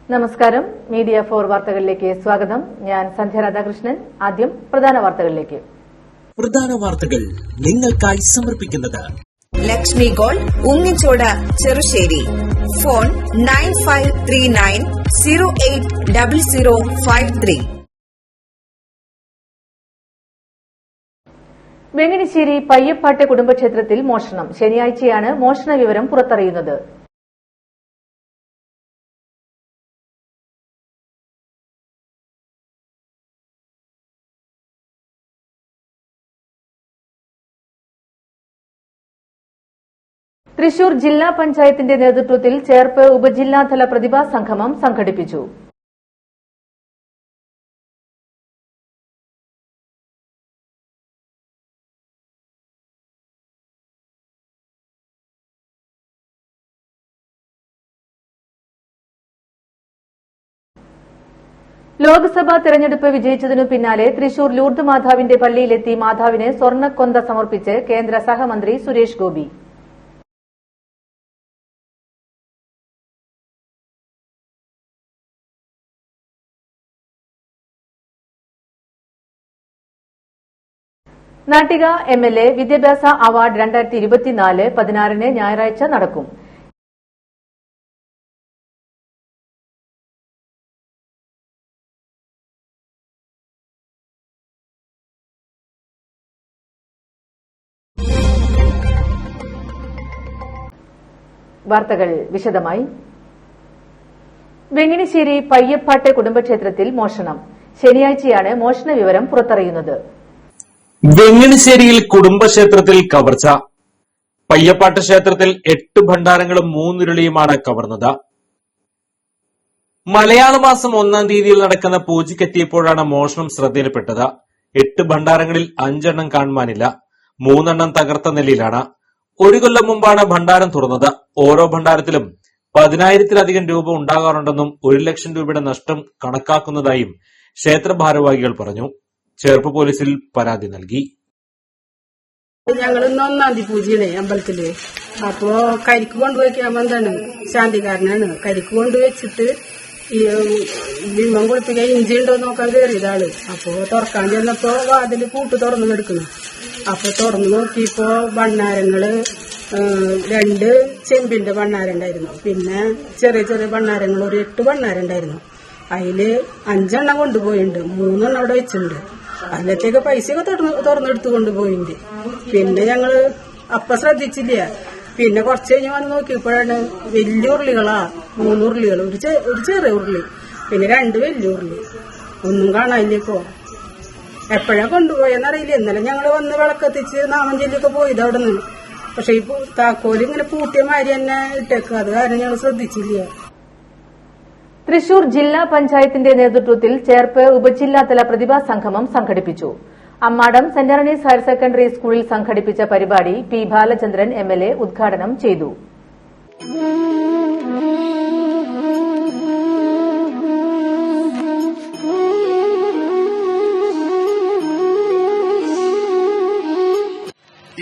നമസ്കാരം. മീഡിയ 4 വാർത്തകളിലേക്ക് സ്വാഗതം. ഞാൻ സന്ധ്യ രാധാകൃഷ്ണൻ. ആദ്യം പ്രധാന വാർത്തകളിലേക്ക്. പ്രധാന വാർത്തകൾ നിങ്ങൾക്കായി സമർപ്പിക്കുന്നത് ലക്ഷ്മി ഗോൾഡ്, ഉങ്ങിച്ചോട്, ചെറുശ്ശേരി. ഫോൺ 9539080053. വെങ്ങണിശ്ശേരി പയ്യപ്പാട്ട് കുടുംബക്ഷേത്രത്തിൽ മോഷണം. ശനിയാഴ്ചയാണ് മോഷണ വിവരം പുറത്തറിയുന്നത്. തൃശൂർ ജില്ലാ പഞ്ചായത്തിന്റെ നേതൃത്വത്തിൽ ചേർപ്പ് ഉപജില്ലാതല പ്രതിഭാ സംഗമം സംഘടിപ്പിച്ചു. ലോക്സഭാ തെരഞ്ഞെടുപ്പ് വിജയിച്ചതിനു പിന്നാലെ തൃശൂർ ലൂർദ് മാതാവിന്റെ പള്ളിയിലെത്തി മാതാവിന് സ്വർണ്ണക്കൊന്ത സമർപ്പിച്ച് കേന്ദ്ര സഹമന്ത്രി സുരേഷ് ഗോപി. നാട്ടിക എംഎൽഎ വിദ്യാഭ്യാസ അവാർഡ് 2024 16 ഞായറാഴ്ച നടക്കും. വാർത്തകൾ വിശദമായി. വെങ്ങണിശ്ശേരി പയ്യപ്പാട്ട് കുടുംബക്ഷേത്രത്തിൽ മോഷണം. ശനിയാഴ്ചയാണ് മോഷണ വിവരം പുറത്തറിയുന്നത്. വെങ്ങണിശ്ശേരിയിൽ കുടുംബക്ഷേത്രത്തിൽ കവർച്ച. പയ്യപ്പാട്ട് ക്ഷേത്രത്തിൽ 8 ഭണ്ഡാരങ്ങളും 3 ഉരുളിയുമാണ് കവർന്നത്. മലയാള മാസം 1-ാം തീയതിയിൽ നടക്കുന്ന പൂജയ്ക്കെത്തിയപ്പോഴാണ് മോഷണം ശ്രദ്ധയിൽപ്പെട്ടത്. 8 ഭണ്ഡാരങ്ങളിൽ 5 എണ്ണം കാണുവാനില്ല. 3 എണ്ണം തകർത്ത നിലയിലാണ്. 1 കൊല്ലം മുമ്പാണ് ഭണ്ഡാരം തുറന്നത്. ഓരോ ഭണ്ഡാരത്തിലും 10,000-ത്തിലധികം രൂപ ഉണ്ടാകാറുണ്ടെന്നും 1 ലക്ഷം രൂപയുടെ നഷ്ടം കണക്കാക്കുന്നതായും ക്ഷേത്ര ഭാരവാഹികൾ പറഞ്ഞു. ചേർപ്പ് പോലീസിൽ പരാതി നൽകി. ഞങ്ങൾ ഇന്ന് 1-ാം തീയതി പൂജയാണ് അമ്പലത്തില്. അപ്പോ കരിക്ക് കൊണ്ടുവയ്ക്കാൻ എന്താണ് ശാന്തികാരനാണ്. കരിക്ക് കൊണ്ടുവച്ചിട്ട് ഈ ബിംബം കുളിപ്പിക്കാൻ ഇഞ്ചി ഉണ്ടോ നോക്കാൻ കയറിയതാണ്. അപ്പോ തുറക്കാൻ ചെന്നപ്പോ വാതില് പൂട്ട് തുറന്നു കിടക്കുന്നു. അപ്പൊ തുറന്നു നോക്കിയപ്പോ ഭണ്ണാരങ്ങള് 2 ചെമ്പിന്റെ ഭണ്ണാരുണ്ടായിരുന്നു. പിന്നെ ചെറിയ ചെറിയ ഭണ്ണാരങ്ങൾ ഒരു 8 ഭണ്ണാരുണ്ടായിരുന്നു. അതില് 5 എണ്ണം കൊണ്ടുപോയിട്ടുണ്ട്. 3 എണ്ണം അവിടെ വെച്ചിട്ടുണ്ട്. അതിലത്തേക്ക് പൈസയൊക്കെ തുറന്നെടുത്ത് കൊണ്ടുപോയിട്ടുണ്ട്. പിന്നെ ഞങ്ങള് അപ്പ ശ്രദ്ധിച്ചില്ല. പിന്നെ കുറച്ച് കഴിഞ്ഞ് വന്ന് നോക്കിയപ്പോഴാണ് വലിയ ഉരുളികളാ, 3 ഉരുളികൾ, ഒരു ചെറിയ ഉരുളി, പിന്നെ 2 വലിയ ഉരുളി. ഒന്നും കാണാനില്ല. ഇപ്പോ എപ്പോഴാ കൊണ്ടുപോയെന്നറിയില്ല. ഇന്നലെ ഞങ്ങള് വന്ന് വിളക്കെത്തിച്ച് നാമഞ്ചേരിയൊക്കെ പോയത് അവിടെ നിന്ന്. പക്ഷെ ഈ താക്കോല് ഇങ്ങനെ പൂട്ടിയ മാതിരി തന്നെ ഇട്ടേക്കുക. അത് കാരണം ഞങ്ങൾ ശ്രദ്ധിച്ചില്ല. തൃശൂർ ജില്ലാ പഞ്ചായത്തിന്റെ നേതൃത്വത്തിൽ ചേർപ്പ് ഉപജില്ലാതല പ്രതിഭാ സംഗമം സംഘടിപ്പിച്ചു. Ammadam saint Antony's higher secondary സ്കൂളിൽ സംഘടിപ്പിച്ച പരിപാടി പി ബാലചന്ദ്രൻ എംഎൽഎ ഉദ്ഘാടനം ചെയ്തു.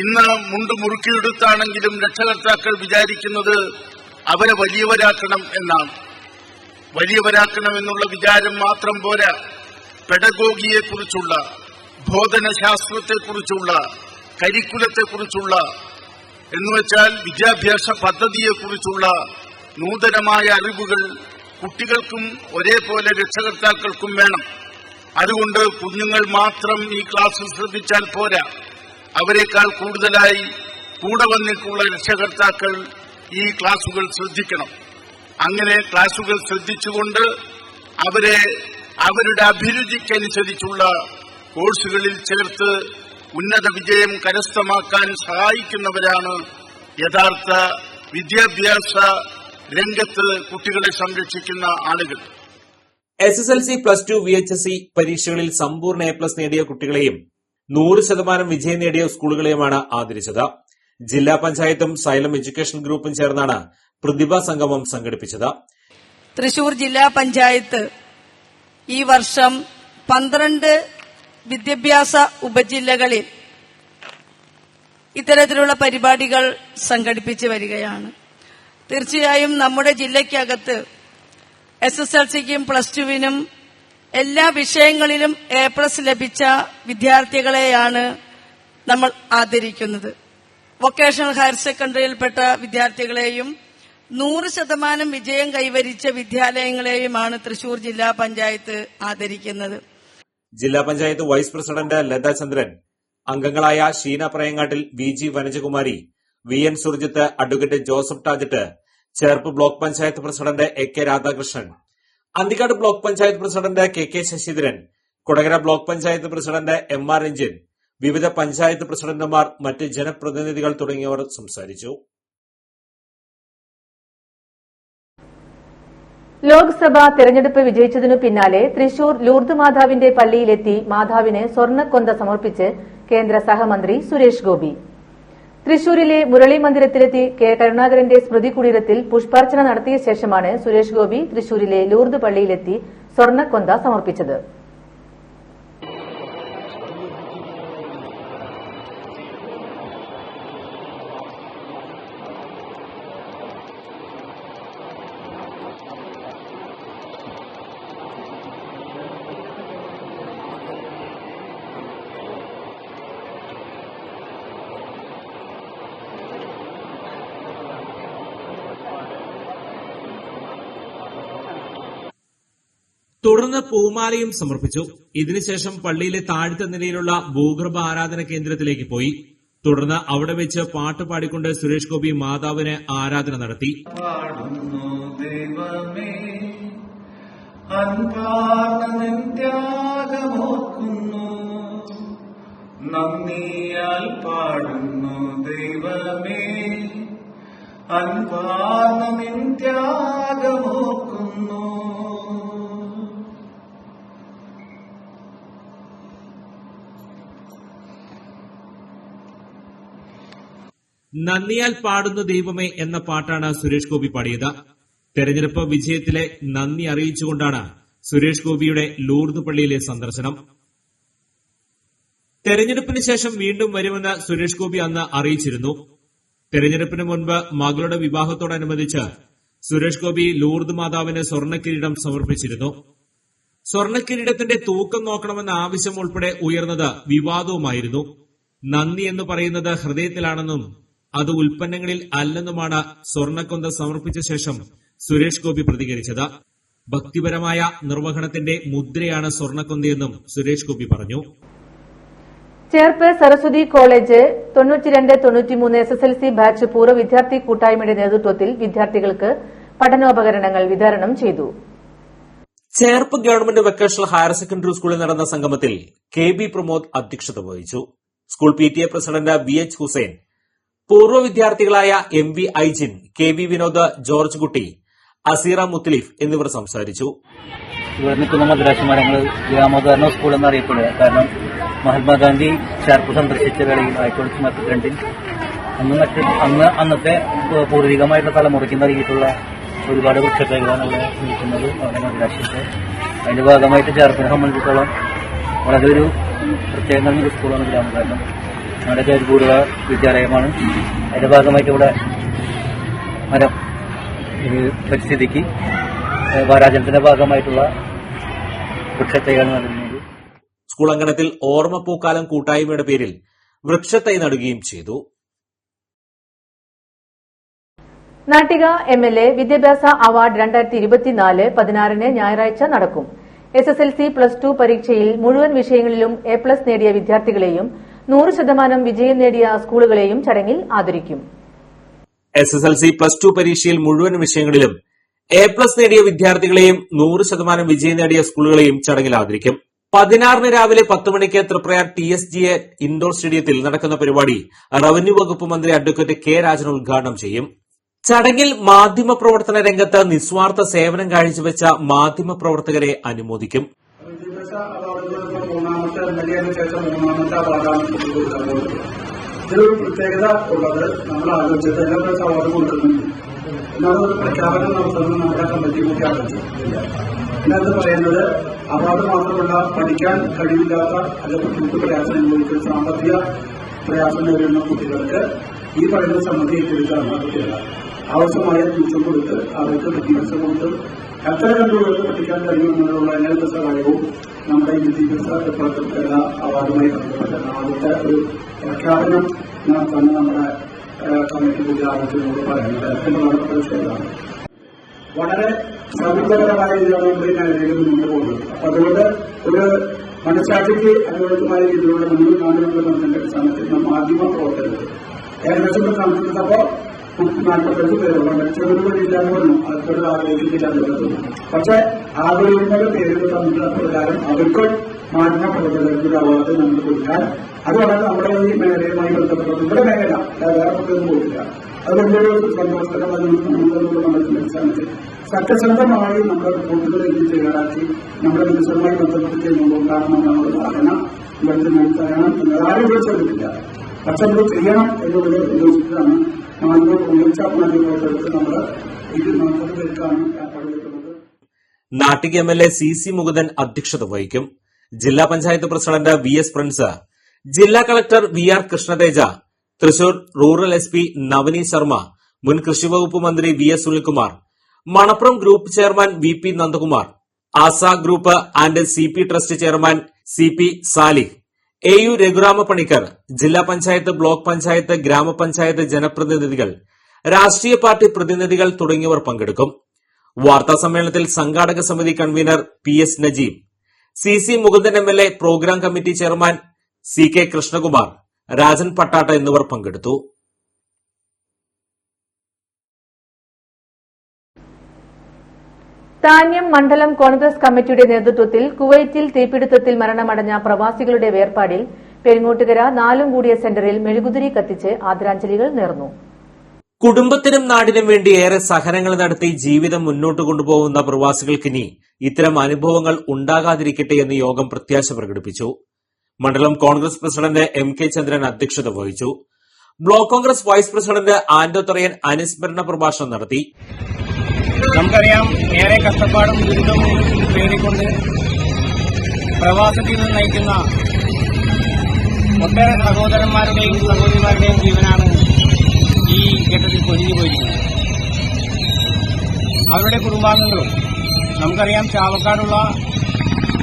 ഇന്ന് മുണ്ട് മുറുക്കിയെടുത്താണെങ്കിലും രക്ഷകർത്താക്കൾ വിചാരിക്കുന്നത് അവരെ വലിയവരാക്കണം എന്നാണ്. വലിയവരാക്കണം എന്നുള്ള വിചാരം മാത്രം പോരാ, പെഡഗോഗിയെക്കുറിച്ചുള്ള, ബോധനശാസ്ത്രത്തെക്കുറിച്ചുള്ള, കരിക്കുലത്തെക്കുറിച്ചുള്ള, എന്നുവെച്ചാൽ വിദ്യാഭ്യാസ പദ്ധതിയെക്കുറിച്ചുള്ള നൂതനമായ അറിവുകൾ കുട്ടികൾക്കും ഒരേപോലെ രക്ഷകർത്താക്കൾക്കും വേണം. അതുകൊണ്ട് കുഞ്ഞുങ്ങൾ മാത്രം ഈ ക്ലാസ് ശ്രദ്ധിച്ചാൽ പോരാ, അവരെക്കാൾ കൂടുതലായി കൂടെ വന്നിട്ടുള്ള രക്ഷകർത്താക്കൾ ഈ ക്ലാസുകൾ ശ്രദ്ധിക്കണം. അങ്ങനെ ക്ലാസുകൾ ശ്രദ്ധിച്ചുകൊണ്ട് അവരെ അവരുടെ അഭിരുചിക്കനുസരിച്ചുള്ള കോഴ്സുകളിൽ ചേർത്ത് ഉന്നത വിജയം കരസ്ഥമാക്കാൻ സഹായിക്കുന്നവരാണ് യഥാർത്ഥ വിദ്യാഭ്യാസ രംഗത്ത് കുട്ടികളെ സംരക്ഷിക്കുന്ന ആളുകൾ. SSLC, +2, VHSC പരീക്ഷകളിൽ സമ്പൂർണ്ണ A+ നേടിയ കുട്ടികളെയും 100% വിജയം നേടിയ സ്കൂളുകളെയുമാണ് ആദരിച്ചത്. ജില്ലാ പഞ്ചായത്തും സൈലം എഡ്യൂക്കേഷൻ ഗ്രൂപ്പും ചേർന്നാണ് പ്രതിഭാ സംഗമം സംഘടിപ്പിച്ചത്. തൃശൂർ ജില്ലാ പഞ്ചായത്ത് ഈ വർഷം 12 വിദ്യാഭ്യാസ ഉപജില്ലകളിൽ ഇത്തരത്തിലുള്ള പരിപാടികൾ സംഘടിപ്പിച്ചു വരികയാണ്. തീർച്ചയായും നമ്മുടെ ജില്ലയ്ക്കകത്ത് SSLCക്കും +2വിനും എല്ലാ വിഷയങ്ങളിലും A+ ലഭിച്ച വിദ്യാർത്ഥികളെയാണ് നമ്മൾ ആദരിക്കുന്നത്. വൊക്കേഷണൽ ഹയർ സെക്കൻഡറിയിൽപ്പെട്ട വിദ്യാർത്ഥികളെയും 100% വിജയം കൈവരിച്ച വിദ്യാലയങ്ങളെയുമാണ് തൃശൂർ ജില്ലാ പഞ്ചായത്ത് ആദരിക്കുന്നത്. ജില്ലാ പഞ്ചായത്ത് വൈസ് പ്രസിഡന്റ് ലത ചന്ദ്രൻ, അംഗങ്ങളായ ഷീന പ്രയങ്ങാട്ടിൽ, VG Vanajakumari, VN Surjith, advocate Joseph Tajet, Cherpu block panchayat president AK Radhakrishnan, Anthikad block panchayat president KK Sasidharan, Kodakara block panchayat president MR Ranjin, വിവിധ പഞ്ചായത്ത് പ്രസിഡന്റുമാർ, മറ്റ് ജനപ്രതിനിധികൾ തുടങ്ങിയവർ സംസാരിച്ചു. ലോക്സഭാ തെരഞ്ഞെടുപ്പ് വിജയിച്ചതിനു പിന്നാലെ തൃശൂർ ലൂർദ് മാതാവിന്റെ പള്ളിയിലെത്തി മാതാവിന് സ്വർണ്ണക്കൊന്ത സമർപ്പിച്ച് കേന്ദ്ര സഹമന്ത്രി സുരേഷ് ഗോപി. തൃശൂരിലെ മുരളി മന്ദിരത്തിലെത്തി കെ കരുണാകരന്റെ സ്മൃതി കുടീരത്തിൽ പുഷ്പാർച്ചന നടത്തിയ ശേഷമാണ് സുരേഷ് ഗോപി തൃശൂരിലെ ലൂർദ് പള്ളിയിലെത്തി സ്വർണ്ണക്കൊന്ത സമർപ്പിച്ചത്. തുടർന്ന് പൂമാലയും സമർപ്പിച്ചു. ഇതിനുശേഷം പള്ളിയിലെ താഴത്തെ നിലയിലുള്ള ഭൂഗർഭ ആരാധന കേന്ദ്രത്തിലേക്ക് പോയി. തുടർന്ന് അവിടെ വെച്ച് പാട്ട് പാടിക്കൊണ്ട് സുരേഷ് ഗോപി മാതാവിന് ആരാധന നടത്തി. നന്ദിയാൽ പാടുന്നു ദൈവമേ, അൻപാർന്ന നിൻ ത്യാഗമോക്കുന്നു. നന്ദിയാൽ പാടുന്ന ദൈവമേ എന്ന പാട്ടാണ് സുരേഷ് ഗോപി പാടിയത്. തെരഞ്ഞെടുപ്പ് വിജയത്തിലെ നന്ദി അറിയിച്ചുകൊണ്ടാണ് സുരേഷ് ഗോപിയുടെ ലൂർദ് പള്ളിയിലെ സന്ദർശനം. തെരഞ്ഞെടുപ്പിന് ശേഷം വീണ്ടും വരുമെന്ന് സുരേഷ് ഗോപി അന്ന് അറിയിച്ചിരുന്നു. തെരഞ്ഞെടുപ്പിന് മുൻപ് മകളുടെ വിവാഹത്തോടനുബന്ധിച്ച് സുരേഷ് ഗോപി ലൂർദ് മാതാവിന് സ്വർണ്ണക്കിരീടം സമർപ്പിച്ചിരുന്നു. സ്വർണ്ണക്കിരീടത്തിന്റെ തൂക്കം നോക്കണമെന്ന ആവശ്യം ഉൾപ്പെടെ ഉയർന്നത് വിവാദവുമായിരുന്നു. നന്ദി എന്ന് പറയുന്നത് ഹൃദയത്തിലാണെന്നും അത് ഉൽപ്പന്നങ്ങളിൽ അല്ലെന്നുമാണ് സ്വർണ്ണക്കൊന്ത സമർപ്പിച്ച ശേഷം സുരേഷ് ഗോപി പ്രതികരിച്ചത്. ഭക്തിപരമായ നിർവഹണത്തിന്റെ മുദ്രയാണ് സ്വർണ്ണക്കൊന്തയെന്നും സുരേഷ് ഗോപി പറഞ്ഞു. Cherpu Saraswati college 92-93 SSLC batch പൂർവ്വ വിദ്യാർത്ഥി കൂട്ടായ്മയുടെ നേതൃത്വത്തിൽ വിദ്യാർത്ഥികൾക്ക് പഠനോപകരണങ്ങൾ വിതരണം ചെയ്തു. Cherpu government vocational higher secondary സ്കൂളിൽ നടന്ന സംഗമത്തിൽ KB പ്രമോദ് അധ്യക്ഷത വഹിച്ചു. School PTA president BH Hussain, പൂർവ്വ വിദ്യാർത്ഥികളായ MV Aijin, KB Vinod, George Kutty, Aseera Muthalif എന്നിവർ സംസാരിച്ചു. നിൽക്കുന്ന മദ്രാശിമരങ്ങൾ ഗ്രാമോദ്ധാരണ സ്കൂൾ എന്നറിയപ്പെടുക. കാരണം മഹാത്മാഗാന്ധി ചേർപ്പ് സന്ദർശിച്ച വേളയിൽ 1942 അന്നത്തെ പൂർവികമായിട്ടുള്ള തലമുറയ്ക്ക് നൽകിയിട്ടുള്ള ഒരുപാട് വൃക്ഷത്തൈകളാണ് അവിടെ നിൽക്കുന്നത്. അവിടെ മദ്രാശിത്തെ അതിന്റെ ഭാഗമായിട്ട് ചേർപ്പിനെ സംബന്ധിച്ചിടത്തോളം വളരെ ഒരു പ്രത്യേകം നൽകിയ സ്കൂളാണ് ഗ്രാമോദ്ധാരണം. നമ്മുടെ ഒരു പൂർവ്വ വിദ്യാലയമാണ്. അതിന്റെ ഭാഗമായിട്ട് ഇവിടെ മരം പരിസ്ഥിതിക്ക് വാരാചരണത്തിന്റെ ഭാഗമായിട്ടുള്ള വൃക്ഷത്തൈകൾ നൽകുന്നത്. സ്കൂൾ അങ്കണത്തിൽ ഓർമ്മപ്പൂക്കാലം കൂട്ടായ്മയുടെ പേരിൽ വൃക്ഷത്തൈ നടുകയും ചെയ്തു. നാട്ടിക MLA വിദ്യാഭ്യാസ അവാർഡ് 2024 16 ഞായറാഴ്ച നടക്കും. SSLC +2 പരീക്ഷയിൽ മുഴുവൻ വിഷയങ്ങളിലും A+ നേടിയ വിദ്യാർത്ഥികളെയും 100% വിജയം നേടിയ സ്കൂളുകളെയും ചടങ്ങിൽ ആദരിക്കും. SSLC +2 പരീക്ഷയിൽ മുഴുവൻ വിഷയങ്ങളിലും A+ നേടിയ വിദ്യാർത്ഥികളെയും 100% വിജയം നേടിയ സ്കൂളുകളെയും ചടങ്ങിൽ ആദരിക്കും. 16 രാവിലെ 10 മണിക്ക് തൃപ്രയാർ TSGA ഇൻഡോർ സ്റ്റേഡിയത്തിൽ നടക്കുന്ന പരിപാടി റവന്യൂ വകുപ്പ് മന്ത്രി അഡ്വക്കേറ്റ് K രാജൻ ഉദ്ഘാടനം ചെയ്യും. ചടങ്ങിൽ മാധ്യമപ്രവർത്തന രംഗത്ത് നിസ്വാർത്ഥ സേവനം കാഴ്ചവെച്ച മാധ്യമപ്രവർത്തകരെ അനുമോദിക്കും. ഇതിലൊരു പ്രത്യേകത ഉള്ളത് നമ്മൾ ആലോചിച്ചത് എല്ലാ പ്രാവശ്യം അവാർഡ് കൊടുക്കുന്നുണ്ട്. എന്നാണ് പ്രഖ്യാപനം നടത്തുന്നത് നമ്മുടെ കമ്മിറ്റി കൂടി ആലോചിച്ചിട്ടില്ല. എന്നത് പറയുന്നത് അവാർഡ് മാത്രമല്ല, പഠിക്കാൻ കഴിവില്ലാത്ത അല്ലെങ്കിൽ കുട്ടി പ്രയാസം അനുഭവിക്കുന്ന സാമ്പത്തിക പ്രയാസം നേരിടുന്ന കുട്ടികൾക്ക് ഈ പറയുന്ന സമിതി ഏറ്റെടുക്കാനുള്ള കുട്ടികളാണ് ആവശ്യമായ ട്യൂഷൻ കൊടുത്ത് അവർക്ക് വിദ്യാഭ്യാസം കൊടുത്ത് എത്ര കണ്ടുകൊണ്ട് പഠിക്കാൻ കഴിയുമെന്നുള്ള എല്ലാ സഹായവും നമ്മുടെ വിദ്യാഭ്യാസ ഡിപ്പാർട്ട്മെന്റ് അവാർഡുമായി ബന്ധപ്പെട്ട ആദ്യത്തെ ഒരു പ്രഖ്യാപനം നടത്താൻ നമ്മുടെ കമ്മിറ്റി കൂടി ആലോചനയോട് പറയുന്നത് ഏറ്റവും പ്രധാനപ്പെട്ട വിഷയമാണ്. വളരെ സൗകര്യപരമായ രീതിയിലാണ് നമ്മുടെ ഈ മേഖലയിൽ മുന്നോട്ട് പോകുന്നത്. അപ്പൊ അതുകൊണ്ട് ഒരു മനഃശാസ്ത്രയ്ക്ക് അനുയോജ്യമായ രീതിയിലുള്ള മുന്നിൽ കാണുന്ന മനസ്സിന്റെ അടിസ്ഥാനത്തിൽ മാധ്യമ പ്രവർത്തകർ ഏകദേശം കണക്കെടുത്തപ്പോ 45 പേരുള്ള ചെറുത് വേണ്ടിയിട്ടാണ് പറഞ്ഞു. അതൊരു ആഗ്രഹിക്കുന്നില്ല എന്നുള്ളത്. പക്ഷെ ആഗ്രഹിക്കുന്ന പേരുകൾ തമ്മിലുള്ള പ്രകാരം അവർക്ക് മാധ്യമ പ്രവർത്തകർക്ക് ഒരു അവാർഡ് നമുക്ക് കൊടുക്കാൻ അത് വളരെ നമ്മുടെ ഈ മേഖലയുമായി ബന്ധപ്പെട്ട നമ്മുടെ മേഖല വേറെ പുറത്തൊന്നും പോയില്ല. അത് വലിയൊരു സന്തോഷകരമായ മനസ്സിന്റെ അടിസ്ഥാനത്തിൽ സത്യസന്ധമായി നമ്മുടെ റിപ്പോർട്ടുകൾ എഴുതി തയ്യാറാക്കി നമ്മുടെ ദിവസവുമായി ബന്ധപ്പെട്ട് ചെയ്യുന്നുണ്ടാകണമെന്നുള്ള ധാരണ ഇവിടുത്തെ തരണം എന്നതാരും ഇവിടെ ചെയ്തിട്ടില്ല. പക്ഷെ അത് ചെയ്യണം എന്നുള്ളത് ഉദ്ദേശിച്ചിട്ടാണ് മാധ്യമപ്രവർത്തകർക്ക് നമ്മൾ ഇത് നടത്തുന്നതിലേക്കാണ് ഏർപ്പാട് വെക്കുന്നത്. നാട്ടിക MLA CC മുകുന്ദൻ അധ്യക്ഷത വഹിക്കും. ജില്ലാ പഞ്ചായത്ത് പ്രസിഡന്റ് VS പ്രിൻസ്, ജില്ലാ collector VR Krishnateja, Thrissur rural SP Navani Sharma, മുൻ കൃഷിവകുപ്പ് മന്ത്രി VS Sunilkumar, Manappuram group chairman VP Nandakumar, Asa group and CP trust chairman CP Salih, AU Raghurama Panicker, ജില്ലാ പഞ്ചായത്ത്, ബ്ലോക്ക് പഞ്ചായത്ത്, ഗ്രാമപഞ്ചായത്ത് ജനപ്രതിനിധികൾ, രാഷ്ട്രീയ പാർട്ടി പ്രതിനിധികൾ തുടങ്ങിയവർ പങ്കെടുക്കും. വാർത്താ സമ്മേളനത്തിൽ സംഘാടക സമിതി convenor PS Najeem, CC Mukundan MLA, programme committee chairman CK Krishnakumar, Rajan Pattatt എന്നിവർ പങ്കെടുത്തു. താന്യം മണ്ഡലം കോൺഗ്രസ് കമ്മിറ്റിയുടെ നേതൃത്വത്തിൽ കുവൈറ്റിൽ തീപിടുത്തത്തിൽ മരണമടഞ്ഞ പ്രവാസികളുടെ വേർപാടിൽ പെരിങ്ങോട്ടുകര നാലുംകൂടിയ സെന്ററിൽ മെഴുകുതിരി കത്തിച്ച് ആദരാഞ്ജലികൾ നേർന്നു. കുടുംബത്തിനും നാടിനും വേണ്ടി ഏറെ സഹനങ്ങൾ നടത്തി ജീവിതം മുന്നോട്ട് കൊണ്ടുപോകുന്ന പ്രവാസികൾക്കിനി ഇത്തരം അനുഭവങ്ങൾ ഉണ്ടാകാതിരിക്കട്ടെ എന്ന് യോഗം പ്രത്യാശ പ്രകടിപ്പിച്ചു. മണ്ഡലം കോൺഗ്രസ് പ്രസിഡന്റ് MK ചന്ദ്രൻ അധ്യക്ഷത വഹിച്ചു. Block Congress vice president Anto Tharayan അനുസ്മരണ പ്രഭാഷണം നടത്തി. നമുക്കറിയാം, ഏറെ കഷ്ടപ്പാടും ദുരിതവും പേടിക്കൊണ്ട് പ്രവാസത്തിൽ നിന്ന് നയിക്കുന്ന ഒട്ടേറെ സഹോദരന്മാരുടെയും സഹോദരിമാരുടെയും ജീവനാണ് ഈ ഘട്ടത്തിൽ പൊലിഞ്ഞു പോയിരിക്കുന്നത്. അവരുടെ കുടുംബാംഗങ്ങളും നമുക്കറിയാം, ചാവക്കാടുള്ള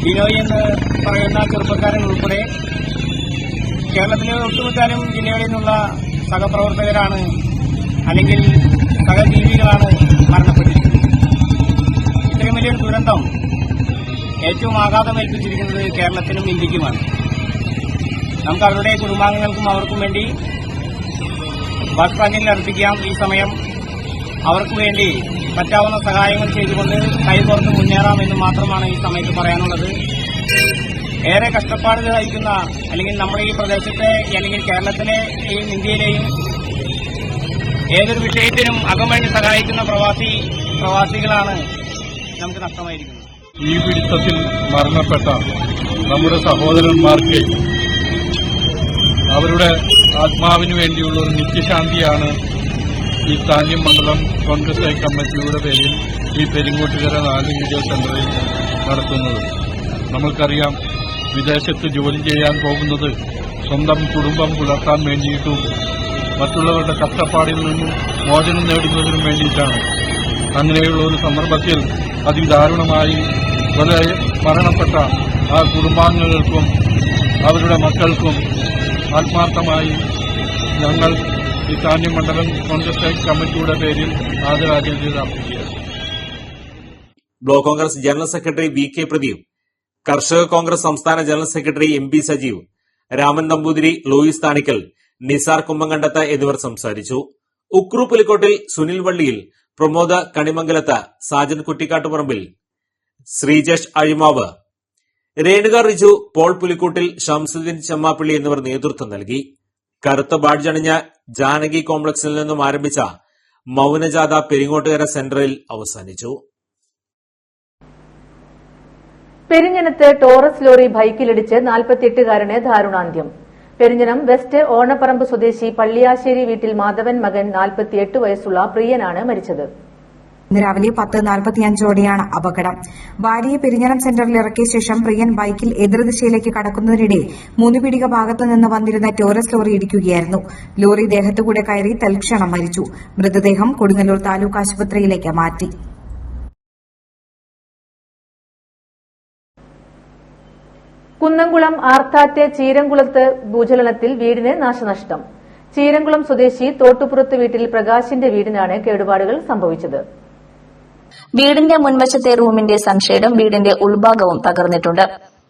ബിനോയ് എന്ന് പറയുന്ന ചെറുപ്പക്കാരൻ ഉൾപ്പെടെ കേരളത്തിലെ ഒട്ടുമിക്കാനും ജില്ലകളിൽ നിന്നുള്ള സഹപ്രവർത്തകരാണ് അല്ലെങ്കിൽ സഹജീവികളാണ് മരണപ്പെട്ടിരിക്കുന്നത്. ഇത്രയും വലിയൊരു ദുരന്തം ഏറ്റവും ആഘാതമേൽപ്പിച്ചിരിക്കുന്നത് കേരളത്തിനും ഇന്ത്യക്കുമാണ്. നമുക്ക് അവരുടെ കുടുംബാംഗങ്ങൾക്കും അവർക്കും വേണ്ടി ബാഷ്പാഞ്ജലി അർപ്പിക്കാം. ഈ സമയം അവർക്ക് വേണ്ടി പറ്റാവുന്ന സഹായങ്ങൾ ചെയ്തുകൊണ്ട് കൈകോർത്ത് മുന്നേറാമെന്ന് മാത്രമാണ് ഈ സമയത്ത് പറയാനുള്ളത്. ഏറെ കഷ്ടപ്പാട് സഹിക്കുന്ന അല്ലെങ്കിൽ നമ്മുടെ ഈ പ്രദേശത്തെ അല്ലെങ്കിൽ കേരളത്തിലെയും ഇന്ത്യയിലെയും ഏതൊരു വിഷയത്തിനും അകമഴിഞ്ഞ് സഹായിക്കുന്ന പ്രവാസികളാണ് നമുക്ക് നഷ്ടമായിരിക്കുന്നത്. ഈ പിടുത്തത്തിൽ മരണപ്പെട്ട നമ്മുടെ സഹോദരന്മാർക്ക് അവരുടെ ആത്മാവിന് വേണ്ടിയുള്ള ഒരു നിത്യശാന്തിയാണ് ഈ താന്യം മണ്ഡലം കോൺഗ്രസ് കമ്മിറ്റിയുടെ പേരിൽ ഈ പെരിങ്ങോട്ടുകര 4 വീഡിയോ സെന്ററിൽ നടത്തുന്നത്. നമ്മൾക്കറിയാം, വിദേശത്ത് ജോലി ചെയ്യാൻ പോകുന്നത് സ്വന്തം കുടുംബം പുലർത്താൻ വേണ്ടിയിട്ടും മറ്റുള്ളവരുടെ കഷ്ടപ്പാടിൽ നിന്നും മോചനം നേടുന്നതിനും വേണ്ടിയിട്ടാണ്. അങ്ങനെയുള്ള ഒരു സന്ദർഭത്തിൽ അതിദാരുണമായി മരണപ്പെട്ട ആ കുടുംബാംഗങ്ങൾക്കും അവരുടെ മക്കൾക്കും ആത്മാർത്ഥമായി ഞങ്ങൾ ഈ താന്യം മണ്ഡലം കോൺഗ്രസ് കമ്മിറ്റിയുടെ പേരിൽ ആദരാഞ്ജലി അർപ്പിക്കുകയാണ്. Block Congress general secretary VK Pradeep, കർഷക കോൺഗ്രസ് സംസ്ഥാന general secretary MP Sajeev, Raman Namboothiri, Louis താണിക്കൽ, നിസാർ കുമ്പങ്കണ്ടത്ത് എന്നിവർ സംസാരിച്ചു. ഉക്രു പുലിക്കോട്ടിൽ, സുനിൽ വള്ളിയിൽ, പ്രമോദ് കണിമംഗലത്ത്, സാജൻ കുറ്റിക്കാട്ടുപറമ്പിൽ, ശ്രീജേഷ് അഴിമാവ്, രേണുക റിജു, പോൾ പുലിക്കോട്ടിൽ, ഷംസുദ്ദീൻ ചെമ്മാപ്പള്ളി എന്നിവർ നേതൃത്വം നൽകി. കറുത്ത ബാഡ്ജ് അണിഞ്ഞ ജാനകി കോംപ്ലക്സിൽ നിന്നും ആരംഭിച്ച മൌനജാഥ പെരിങ്ങോട്ടുകര സെന്ററിൽ അവസാനിച്ചു. പെരിഞ്ഞനത്ത് ടോറസ് ലോറി ബൈക്കിലിടിച്ച് 48-കാരന് ദാരുണാന്ത്യം. പെരിഞ്ഞനം വെസ്റ്റ് ഓണപ്പറമ്പ് സ്വദേശി പള്ളിയാശ്ശേരി വീട്ടിൽ മാധവൻ മകൻ 48 വയസ്സുള്ള പ്രിയനാണ് മരിച്ചത്. ഇന്ന് രാവിലെ 10:45ഓടെയാണ് അപകടം. ഭാര്യയെ പെരിഞ്ഞനം സെന്ററിൽ ഇറക്കിയ ശേഷം പ്രിയൻ ബൈക്കിൽ എതിർദിശയിലേക്ക് കടക്കുന്നതിനിടെ മൂന്നുപീടിക ഭാഗത്തുനിന്ന് വന്നിരുന്ന ടോറസ് ലോറി ഇടിക്കുകയായിരുന്നു. ലോറി ദേഹത്തുകൂടെ കയറി തൽക്ഷണം മരിച്ചു. മൃതദേഹം കൊടുങ്ങല്ലൂർ താലൂക്ക് ആശുപത്രിയിലേക്ക് മാറ്റി. കുന്നംകുളം ആർത്താറ്റ് ചീരംകുളത്ത് ഭൂചലനത്തിൽ വീടിന് നാശനഷ്ടം. ചീരംകുളം സ്വദേശി തോട്ടുപുറത്ത് വീട്ടിൽ പ്രകാശിന്റെ വീടിനാണ് കേടുപാടുകൾ സംഭവിച്ചത്. വീടിന്റെ മുൻവശത്തെ റൂമിന്റെ സൺഷെയ്ഡും വീടിന്റെ ഉൾഭാഗവും തകർന്നിട്ടുണ്ട്.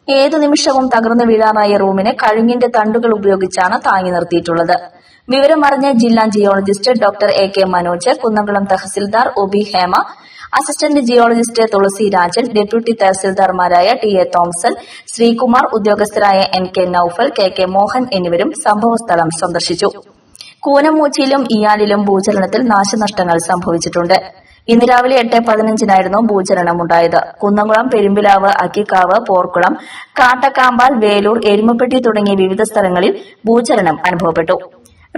ഏതു നിമിഷവും തകർന്നു വീഴാറായ റൂമിന് കഴുങ്ങിന്റെ തണ്ടുകൾ ഉപയോഗിച്ചാണ് താങ്ങി നിർത്തിയിട്ടുള്ളത്. വിവരമറിഞ്ഞ ജില്ലാ geologist doctor AK Manoj, Kunnamkulam tahsildar OB Hema, assistant geologist Thulasi Rajan, deputy തഹസിൽദാർമാരായ TA തോംസൺ, ശ്രീകുമാർ, ഉദ്യോഗസ്ഥരായ NK നൌഫൽ, KK മോഹൻ എന്നിവരും സംഭവസ്ഥലം സന്ദർശിച്ചു. കൂനമൂച്ചിയിലും ഇയാലിലും ഭൂചലനത്തിൽ നാശനഷ്ടങ്ങൾ സംഭവിച്ചിട്ടുണ്ട്. ഇന്ന് രാവിലെ 8:15 ഭൂചലനമുണ്ടായത്. കുന്നംകുളം, പെരുമ്പിലാവ്, അക്കിക്കാവ്, പോർക്കുളം, കാട്ടക്കാമ്പാൽ, വേലൂർ, എരുമപ്പെട്ടി തുടങ്ങിയ വിവിധ സ്ഥലങ്ങളിൽ ഭൂചലനം അനുഭവപ്പെട്ടു.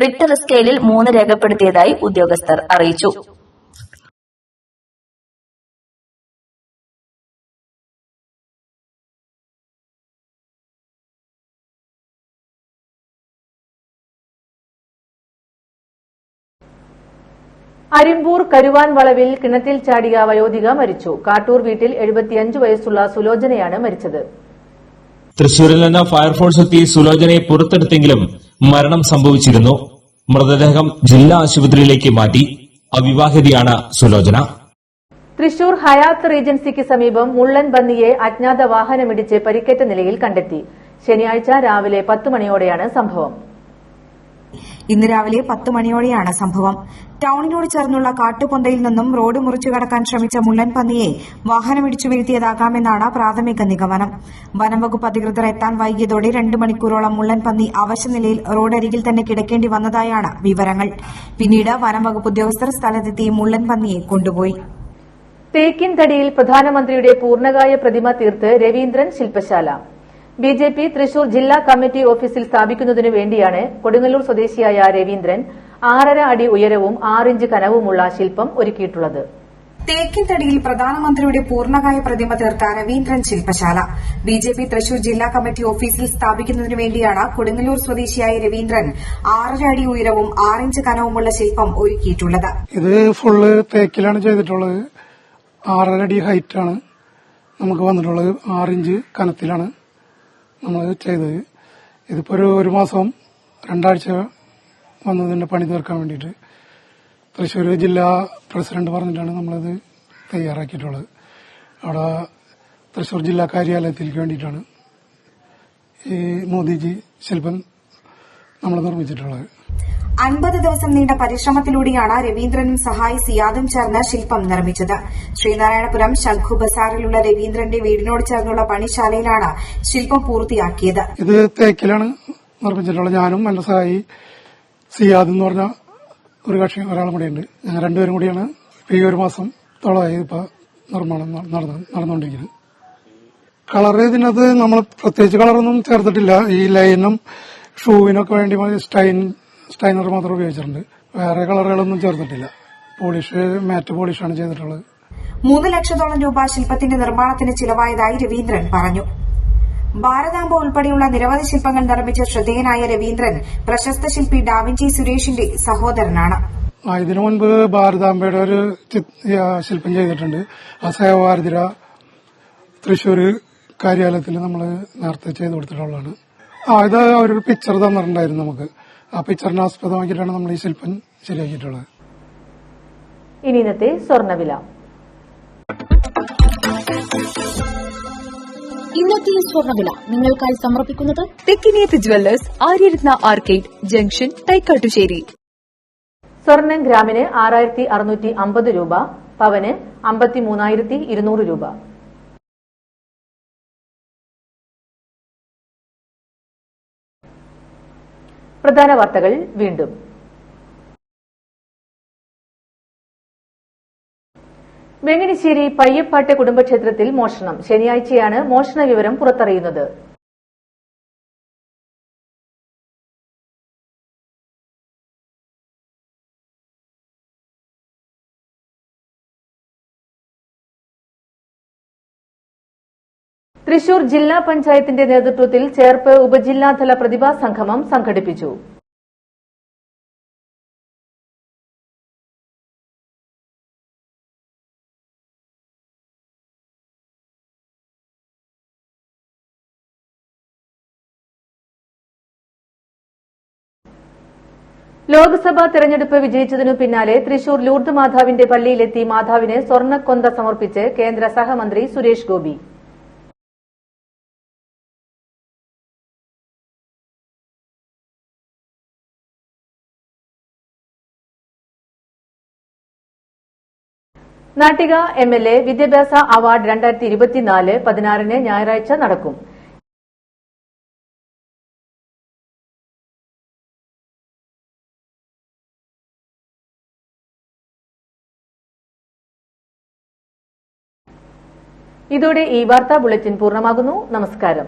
റിക്ടർ സ്കെയിലിൽ 3 രേഖപ്പെടുത്തിയതായി ഉദ്യോഗസ്ഥർ അറിയിച്ചു. അരിമ്പൂർ കരുവാൻ വളവിൽ കിണറ്റിൽ ചാടിയ വയോധിക മരിച്ചു. കാട്ടൂർ വീട്ടിൽ 75 വയസ്സുള്ള സുലോചനയാണ് മരിച്ചത്. തൃശൂരിൽ നിന്ന് ഫയർഫോഴ്സ് എത്തി സുലോചനയെ പുറത്തെടുത്തെങ്കിലും മരണം സംഭവിച്ചിരുന്നു. മൃതദേഹം ജില്ലാ ആശുപത്രിയിലേക്ക് മാറ്റി. അവിവാഹിതയാണ് സുലോചന. തൃശൂർ ഹയാത്ത് റീജൻസിക്ക് സമീപം മുള്ളൻ ബന്നിയെ അജ്ഞാത വാഹനമിടിച്ച് പരിക്കേറ്റ നിലയിൽ കണ്ടെത്തി. ശനിയാഴ്ച രാവിലെ 10 മണിയോടെയാണ് സംഭവം. ഇന്ന് രാവിലെ 10 മണിയോടെയാണ് സംഭവം. ടൌണിനോട് ചേർന്നുള്ള കാട്ടുപൊന്തയിൽ നിന്നും റോഡ് മുറിച്ചു കടക്കാൻ ശ്രമിച്ച മുള്ളൻ പന്നിയെ വാഹനമിടിച്ചു വീഴ്ത്തിയതാകാമെന്നാണ് പ്രാഥമിക നിഗമനം. വനംവകുപ്പ് അധികൃതർ എത്താൻ വൈകിയതോടെ 2 മണിക്കൂറോളം മുള്ളൻ പന്നി അവശനിലയിൽ റോഡരികിൽ തന്നെ കിടക്കേണ്ടി വന്നതായാണ് വിവരങ്ങൾ. പിന്നീട് വനംവകുപ്പ് ഉദ്യോഗസ്ഥർ സ്ഥലത്തെത്തി മുള്ളൻ പന്നിയെ കൊണ്ടുപോയി. തേക്കിൻതടിയിൽ പ്രധാനമന്ത്രിയുടെ പൂർണ്ണകായ പ്രതിമ തീർത്ത് രവീന്ദ്രൻ ശില്പശാല. BJP തൃശൂർ ജില്ലാ കമ്മിറ്റി ഓഫീസിൽ സ്ഥാപിക്കുന്നതിനു വേണ്ടിയാണ് കൊടുങ്ങല്ലൂർ സ്വദേശിയായ രവീന്ദ്രൻ 6.5 അടി ഉയരവും 6 ഇഞ്ച് കനവുമുള്ള ശില്പം ഒരുക്കിയിട്ടുള്ളത്. തേക്കിൻതടിയിൽ പ്രധാനമന്ത്രിയുടെ പൂർണ്ണകായ പ്രതിമ തീർത്ത രവീന്ദ്രൻ ശില്പശാല BJP തൃശൂർ ജില്ലാ കമ്മിറ്റി ഓഫീസിൽ സ്ഥാപിക്കുന്നതിനു വേണ്ടിയാണ് കൊടുങ്ങല്ലൂർ സ്വദേശിയായ രവീന്ദ്രൻ 6.5 അടി ഉയരവും 6 ഇഞ്ച് കനവുമുള്ള ശില്പം ഒരുക്കിയിട്ടുള്ളത്. ഇത് ഫുള്ള് തേക്കിലാണ് ചെയ്തിട്ടുള്ളത്. 6.5 അടി ഹൈറ്റാണ് നമുക്ക് വന്നിട്ടുള്ളത്. 6 ഇഞ്ച് കനത്തിലാണ് നമ്മൾ ചെയ്തത്. ഇതിപ്പോൾ ഒരു മാസം 2 ആഴ്ച വന്നതിന്റെ പണി തീർക്കാൻ വേണ്ടിയിട്ട് തൃശ്ശൂർ ജില്ലാ പ്രസിഡന്റ് പറഞ്ഞിട്ടാണ് നമ്മളത് തയ്യാറാക്കിയിട്ടുള്ളത്. അവിടെ തൃശ്ശൂർ ജില്ലാ കാര്യാലയത്തിലേക്ക് വേണ്ടിയിട്ടാണ് ഈ മോദിജി ശില്പം നമ്മൾ നിർമ്മിച്ചിട്ടുള്ളത്. 50 ദിവസം നീണ്ട പരിശ്രമത്തിലൂടെയാണ് രവീന്ദ്രനും സഹായി സിയാദും ചേർന്ന് ശില്പം നിർമ്മിച്ചത്. ശ്രീനാരായണപുരം ശംഖു ബസാറിലുള്ള രവീന്ദ്രന്റെ വീടിനോട് ചേർന്നുള്ള പണിശാലയിലാണ് ശില്പം പൂർത്തിയാക്കിയത്. ഇത് തേക്കിലാണ് നിർമ്മിച്ചിട്ടുള്ളത്. ഞാനും എന്റെ സഹായി സിയാദ് എന്ന് പറഞ്ഞ ഒരു കക്ഷി ഒരാളും കൂടിയുണ്ട്. ഞങ്ങൾ രണ്ടുപേരും കൂടിയാണ് ഈ ഒരു മാസം തോളമായി ഇപ്പൊ നിർമ്മാണം നടന്നുകൊണ്ടിരിക്കുന്നത്. കളർ ഇതിനകത്ത് നമ്മൾ പ്രത്യേകിച്ച് കളറൊന്നും ചേർത്തിട്ടില്ല. ഈ ലൈനും ഷൂവിനൊക്കെ വേണ്ടി സ്റ്റൈനർ മാത്രം ഉപയോഗിച്ചിട്ടുണ്ട്. വേറെ കളറുകളൊന്നും ചേർത്തിട്ടില്ല. പോളിഷ്, മാറ്റ് പോളിഷാണ് ചെയ്തിട്ടുള്ളത്. 3 ലക്ഷത്തോളം രൂപ ശില്പത്തിന്റെ നിർമ്മാണത്തിന് ചിലവായതായി രവീന്ദ്രൻ പറഞ്ഞു. ഭാരതാംബ ഉൾപ്പെടെയുള്ള നിരവധി ശില്പങ്ങൾ നിർമ്മിച്ച ശ്രദ്ധേയനായ രവീന്ദ്രൻ പ്രശസ്ത ശില്പി ഡാവിഞ്ചി സുരേഷിന്റെ സഹോദരനാണ്. ഇതിനു മുൻപ് ഭാരതാംബയുടെ ഒരു ശില്പം ചെയ്തിട്ടുണ്ട്. അസഹഭാരതിര തൃശ്ശൂർ കാര്യാലയത്തിൽ നമ്മൾ നേരത്തെ ചെയ്തു കൊടുത്തിട്ടുള്ളതാണ്. ഇത് ഒരു പിക്ചർ തന്നിട്ടുണ്ടായിരുന്നു നമുക്ക്. ആ പിക്ചറിനെ ആസ്പദമാക്കിയിട്ടാണ് നമ്മൾ ഈ ശില്പം ശരിയാക്കിയിട്ടുള്ളത്. ഇനി ഇന്നത്തെ സ്വർണ്ണവില. ഇന്നത്തെ സ്വർണ്ണവില നിങ്ങൾക്കായി സമർപ്പിക്കുന്നത് Thekkiniyath jewellers, Aryaratna arcade junction, Thaikkattussery. സ്വർണ്ണം ഗ്രാമിന് 6650 രൂപ, പവന് 53,200 രൂപ. പ്രധാന വാർത്തകൾ വീണ്ടും. വെങ്ങണിശ്ശേരി പയ്യപ്പാട്ട് കുടുംബക്ഷേത്രത്തിൽ മോഷണം. ശനിയാഴ്ചയാണ് മോഷണ വിവരം പുറത്തറിയുന്നത്. തൃശൂർ ജില്ലാ പഞ്ചായത്തിന്റെ നേതൃത്വത്തിൽ ചേർപ്പ് ഉപജില്ലാതല പ്രതിഭാ സംഗമം സംഘടിപ്പിച്ചു. ലോക്സഭാ തെരഞ്ഞെടുപ്പ് വിജയിച്ചതിനു പിന്നാലെ തൃശൂർ ലൂർദ് മാതാവിന്റെ പള്ളിയിലെത്തി മാതാവിന് സ്വർണ്ണക്കൊന്ത സമർപ്പിച്ച് കേന്ദ്ര സഹമന്ത്രി സുരേഷ് ഗോപി. നാട്ടിക എംഎൽഎ വിദ്യാഭ്യാസ അവാർഡ് 2024 16 ഞായറാഴ്ച നടക്കും. ഇതോടെ ഈ വാർത്താ ബുള്ളറ്റിൻ പൂർണ്ണമാകുന്നു. നമസ്കാരം.